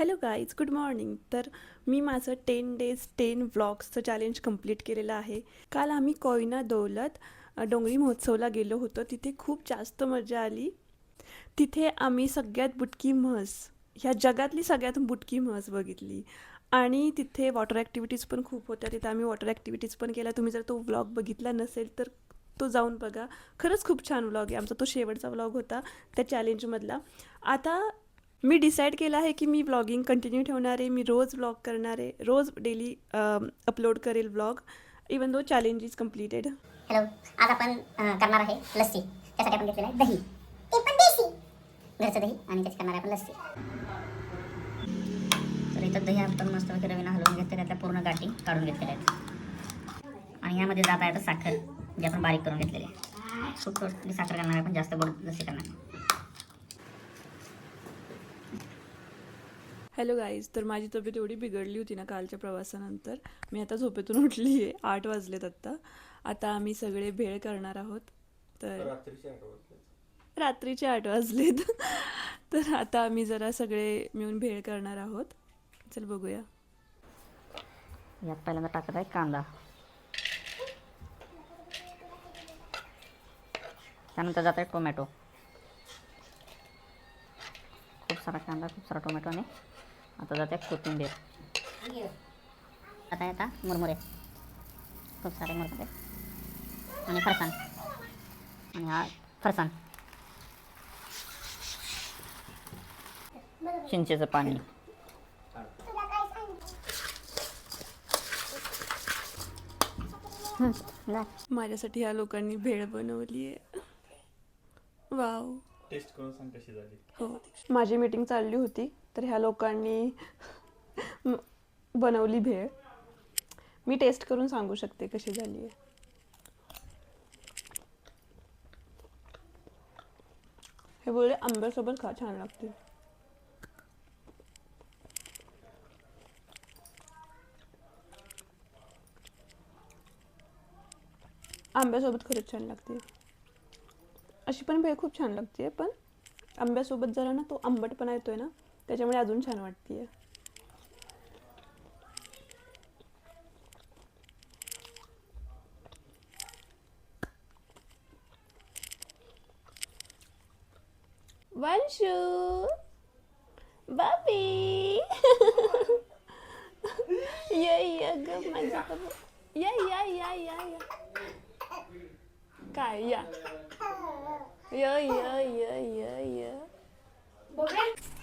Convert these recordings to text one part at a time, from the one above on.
Hello guys, good morning. तर मी माझं 10 days 10 व्लॉग्सचं challenge complete केलेलं आहे. काल आम्ही कोयना दौलत डोंगरी महोत्सवला गेलो होतो. तिथे खूप जास्त मजा आली. तिथे आम्ही सगळ्यात बुटकी म्हस, ह्या जगातली सगळ्यात बुटकी म्हस बघितली. आणि तिथे वॉटर ॲक्टिव्हिटीज पण खूप होत्या. तिथे आम्ही वॉटर ॲक्टिव्हिटीज पण केल्या. तुम्ही जर तो व्लॉग बघितला नसेल तर तो जाऊन बघा. खरंच खूप छान व्लॉग आहे. आमचा तो शेवटचा व्लॉग होता त्या चॅलेंजमधला. आता मी डिसाईड केलं आहे की मी व्लॉगिंग कंटिन्यू ठेवणार आहे. मी रोज व्लॉग करणार आहे. रोज डेली अपलोड करेल vlog, even though challenge is completed. Hello, आज आपण करणार आहे लस्सी. त्यासाठी आपण घेतलेलं आहे दही, ते पण देशी घरचं दही, आणि त्याची करणार आहे आपण लस्सी. तर इथं दही आपण मस्तपैकी रवीनं हलवून घेतले, त्यातल्या पूर्ण गाठी काढून घेतलेल्या आहेत. आणि ह्यामध्ये जात आहे साखर, जी आपण बारीक करून घेतलेली आहे. खूप थोडी साखर करणार आहे, पण जास्त गोड लस्सी करणार आहे. हॅलो गाईज, तर माझी तब्येत एवढी बिघडली होती ना कालच्या प्रवासानंतर. मी आता झोपेतून उठली आहे. 8 वाजलेत आता आम्ही सगळे भेळ करणार आहोत. तर रात्रीचे 8 वाजलेत. तर आता आम्ही जरा सगळे मिळून भेळ करणार आहोत. चल बघूया. यात पहिल्यांदा टाकत आहे कांदा, त्यानंतर जात आहे टोमॅटो. खूप सारा कांदा, खूप सारा टोमॅटो, आणि आता जाते कोथिंबीर. आता मुरमुरे, खूप सारे मुरमुरे, आणि फरसाण, आणि हा फरसाण, चिंचेचं पाणी. माझ्यासाठी ह्या लोकांनी भेळ बनवली आहे. वाव. टेस्ट करून सांग कशी झाली. हो, माझी मीटिंग चालली होती तर ह्या लोकांनी बनवली भेळ. मी टेस्ट करून सांगू शकते कशी झाली आहे. हे बोलले आंब्यासोबत खा, छान लागते. आंब्यासोबत खरंच छान लागते. अशी पण भेळ खूप छान लागते, पण आंब्यासोबत जरा ना तो आंबटपणा येतोय ना, त्याच्यामुळे अजून छान वाटते. वंशू, बाबी, ये ग माझा बाबू, या या या या या काय या य य य य य.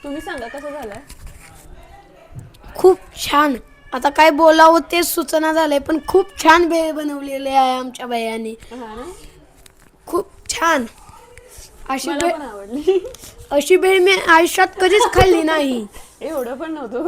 तुम्ही सांगा कसं झालंय. खूप छान. आता काय बोलावं तेच सूचना झालंय, पण खूप छान भेळ बनवलेली आहे आमच्या बायाने. हा ना, खूप छान. मला पण आवडली. अशी भेळ मी आयुष्यात कधीच खाल्ली नाही. एवढं पण नव्हतं.